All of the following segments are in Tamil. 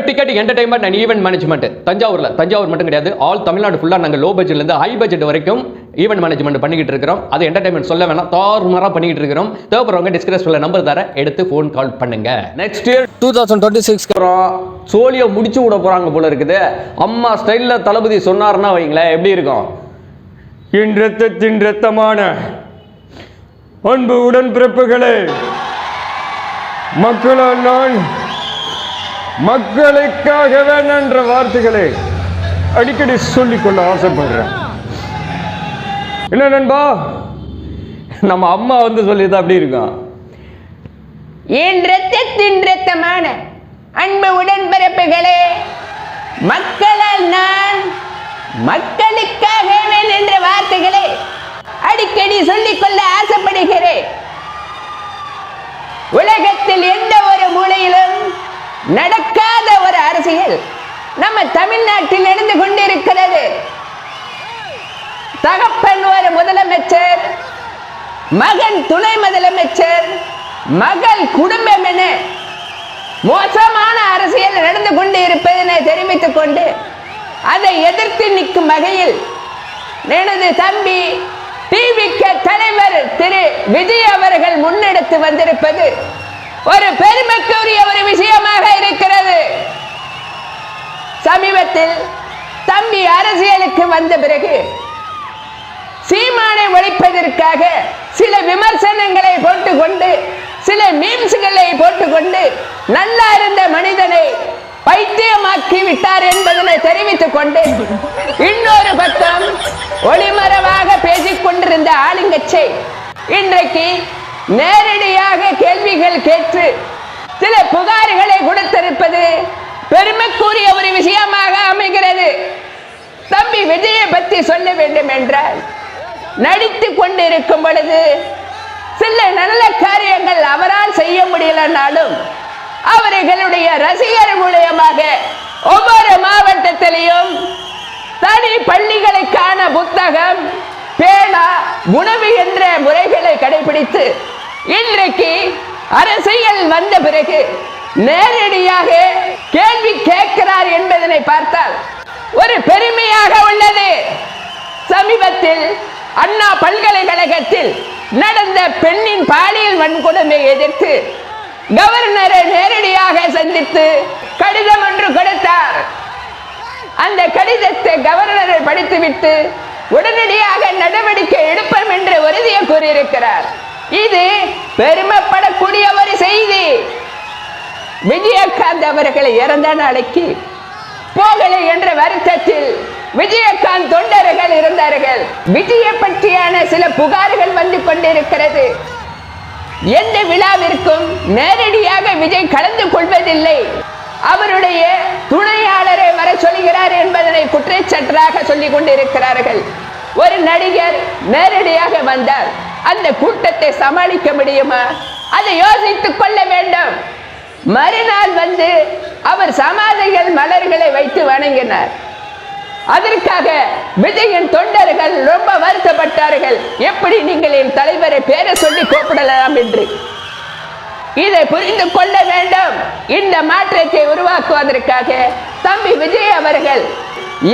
Ticket entertainment and event management Thanjavur மட்டும் கிடையாது, ஆல் தமிழ்நாடு ஃபுல்லாக நாங்கள் லோ பட்ஜெட்லேருந்து ஹை பட்ஜெட் வரைக்கும் ஈவென்ட் மேனேஜ்மெண்ட் பண்ணிக்கிட்டு இருக்கிறோம். அது என்டர்டைன்மெண்ட் சொல்ல வேணாம், தாறுமாறாக பண்ணிக்கிட்டு இருக்கிறோம். தேவைப்படுறவங்க டிஸ்கிரிப்ஷனில் நம்பர் தர எடுத்து ஃபோன் கால் பண்ணுங்க. நெக்ஸ்ட் இயர் 2026 சோழியை முடிச்சு விட போறாங்க போல இருக்குது. அம்மா ஸ்டைலில் தளபதி சொன்னார்னா வைங்களேன், எப்படி இருக்கும்? என் ரத்தத்தின் ரத்தமான அன்பு உடன்பிறப்புகளே, மக்களால் நான் மக்களுக்காகவே என்ற வார்த்தைகளை அடிக்கடி சொல்லிக்கொள்ள ஆசைப்படுறேன். என்ன நண்பா, நம்ம அம்மா வந்து சொல்லிதான் அப்படி இருக்கும். என் ரத்தத்தின் ரத்தமான அன்பு உடன்பிறப்புகளே, மக்களால் நான் மக்களுக்காகவே என்ற வார்த்தைகளை அடிக்கடி சொல்லிக்கொள்ள ஆசைப்படுகிறேன். உலகத்தில் எந்த ஒரு மூலையிலும் நடக்காத ஒரு அரசியல் நம்ம தமிழ்நாட்டில் நடந்து கொண்டிருக்கிறது. தகப்பன் ஒரு முதலமைச்சர், மகன் துணை முதலமைச்சர், மகள் குடும்பம் என மோசமான அரசியல் நடந்து கொண்டு இருப்பதனை தெரிவித்துக் கொண்டு அதை எதிர்த்து நிற்கும் வகையில் எனது தம்பி டிவிக தலைவர் திரு விஜய் அவர்கள் முன்னெடுத்து வந்திருப்பது ஒரு பெருமைக்குரிய ஒரு விஷயமாக இருக்கிறது. சமீபத்தில் தம்பி அரசியலுக்கு வந்த பிறகு சீமானை ஒழிப்பதற்காக சில விமர்சனங்களை போட்டுக்கொண்டு, சில மீம்ஸ்களை போட்டுக்கொண்டு நல்லா இருந்த மனிதனை பைத்தியமாக்கி விட்டார் என்பதனை தெரிவித்துக் கொண்டு, இன்னொரு பக்கம் ஒளிமறைவாக பேசிக் கொண்டிருந்த ஆளுங்கட்சி இன்றைக்கு நேரடியாக கேள்விகள் கேட்டு சில புகார்களை கொடுத்திருப்பது பெருமைக்குரிய ஒரு விஷயமாக அமைகிறது. தம்பி விஜயை பற்றி சொல்ல வேண்டும் என்றால், நடித்துக் கொண்டிருக்கும் பொழுது சில நல்ல காரியங்கள் அவரால் செய்ய முடியலனாலும் அவர்களுடைய ரசிகர் மூலமாக ஒவ்வொரு மாவட்டத்திலையும் தனி பள்ளிகளுக்கான புத்தகம், பேனா, உணவு என்ற முறைகளை கடைபிடித்து இன்றைக்கு அரசியல் வந்த பிறகு நேரடியாக கேள்வி கேட்கிறார் என்பதனை பார்த்தால் ஒரு பெருமையாக உள்ளது. சமீபத்தில் அண்ணா பல்கலைக்கழகத்தில் நடந்த பெண்ணின் பாலியல் வன்கொடுமை எதிர்த்து கவர்னரை நேரடியாக சந்தித்து கடிதம் ஒன்று கொடுத்தார். அந்த கடிதத்தை கவர்னரை படித்துவிட்டு உடனடியாக நடவடிக்கை எடுப்போம் என்று உறுதியை கூறியிருக்கிறார். இது பெருமைப்படக்கூடிய ஒரு செய்தி. விஜயகாந்த் அவர்களை இறந்த நாளைக்கு போகலை என்ற வருத்தத்தில் விஜயகாந்த் தொண்டர்கள் இருந்தார்கள். விஜயை பற்றியான சில புகார்கள் வந்து கொண்டிருக்கிறது. எந்த விழாவிற்கும் நேரடியாக விஜய் கலந்து கொள்வதில்லை, அவருடைய துணையாளரை வர சொல்கிறார் என்பதனை குற்றச்சாட்டாக சொல்லிக் கொண்டிருக்கிறார்கள். ஒரு நடிகர் நேரடியாக வந்தால் அந்த கூட்டத்தை சமாளிக்க முடியுமா? அதை யோசித்துக் கொள்ள வேண்டும். மறுநாள் வந்து அவர் சமாதிகள் மலர்களை வைத்து வணங்கினார். அதற்காக விஜயின் தொண்டர்கள் ரொம்ப வருத்தப்பட்டார்கள். எப்படி நீங்கள் என் தலைவரை பேரை சொல்லி கூப்பிடலாம் என்று. இதை புரிந்து கொள்ள வேண்டும். இந்த மாற்றத்தை உருவாக்குவதற்காக தம்பி விஜய் அவர்கள்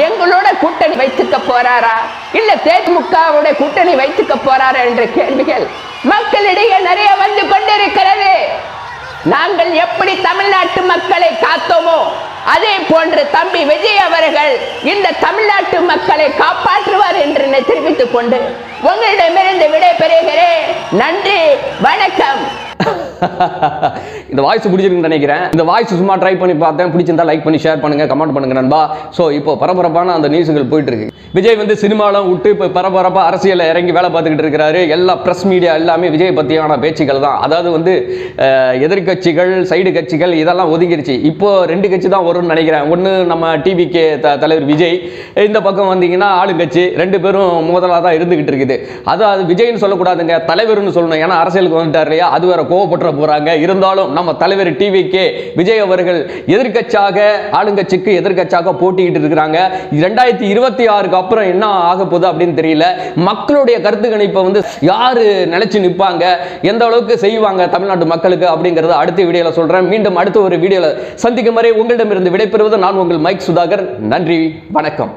எங்களோட கூட்டணி வைத்துக்க போறாரா, இல்ல தேமுதிகவோட கூட்டணி வைத்துக்க போறாரா என்ற கேள்விகள் மக்களிடையே நிறைய வந்து கொண்டிருக்கிறது. நாங்கள் எப்படி தமிழ்நாட்டு மக்களை காத்தோமோ அதே போன்று தம்பி விஜய் அவர்கள் இந்த தமிழ்நாட்டு மக்களை காப்பாற்றுவார் என்று தெரிவித்துக் கொண்டு உங்களிடமிருந்து விடை பெறுகிறேன். நன்றி, வணக்கம். இந்த வாய்ஸ் பிடிச்சிருக்குன்னு நினைக்கிறேன். இந்த வாய்ஸ் சும்மா ட்ரை பண்ணி பார்த்தேன், பிடிச்சிருந்தா லைக் பண்ணி ஷேர் பண்ணுங்க, கமெண்ட் பண்ணுங்க நண்பா. ஸோ இப்போ பரபரப்பான அந்த நியூஸுகள் போயிட்டு இருக்கு. விஜய் வந்து சினிமாலாம் விட்டு இப்போ பரபரப்பாக அரசியலில் இறங்கி வேலை பார்த்துக்கிட்டு இருக்கிறாரு. எல்லா ப்ரெஸ் மீடியா எல்லாமே விஜய் பற்றியான பேச்சுக்கள் தான். அதாவது வந்து எதிர்கட்சிகள், சைடு கட்சிகள் இதெல்லாம் ஒதுங்கிருச்சு. இப்போ 2 கட்சி தான் வரும்னு நினைக்கிறேன். ஒன்று நம்ம டிவிகே தலைவர் விஜய், இந்த பக்கம் வந்தீங்கன்னா ஆளுங்கட்சி. 2 பேரும் முதலாக தான் இருந்துகிட்டு இருக்குது. அதாவது விஜய்னு சொல்லக்கூடாதுங்க, தலைவர்னு சொல்லணும். ஏன்னா அரசியலுக்கு வந்துட்டார் இல்லையா, அது வேற கோவப்பட்டுற போறாங்க. இருந்தாலும் நம்ம தலைவர் டிவிகே விஜய் அவர்கள் எதிர்க்கட்சியாக ஆளுங்கட்சிக்கு எதிர்க்கட்சியாக போட்டியிட்டு இருக்கிறாங்க. 2026க்கு அப்புறம் என்ன ஆக போகுது அப்படின்னு தெரியல. மக்களுடைய கருத்து கணிப்பை வந்து யாரு நிலைச்சு நிற்பாங்க, எந்த அளவுக்கு செய்வாங்க தமிழ்நாட்டு மக்களுக்கு அப்படிங்கறத அடுத்த வீடியோல சொல்றேன். மீண்டும் அடுத்த ஒரு வீடியோல சந்திக்கும் வரை உங்களிடமிருந்து விடைபெறுவது நான் உங்கள் மைக் சுதாகர். நன்றி, வணக்கம்.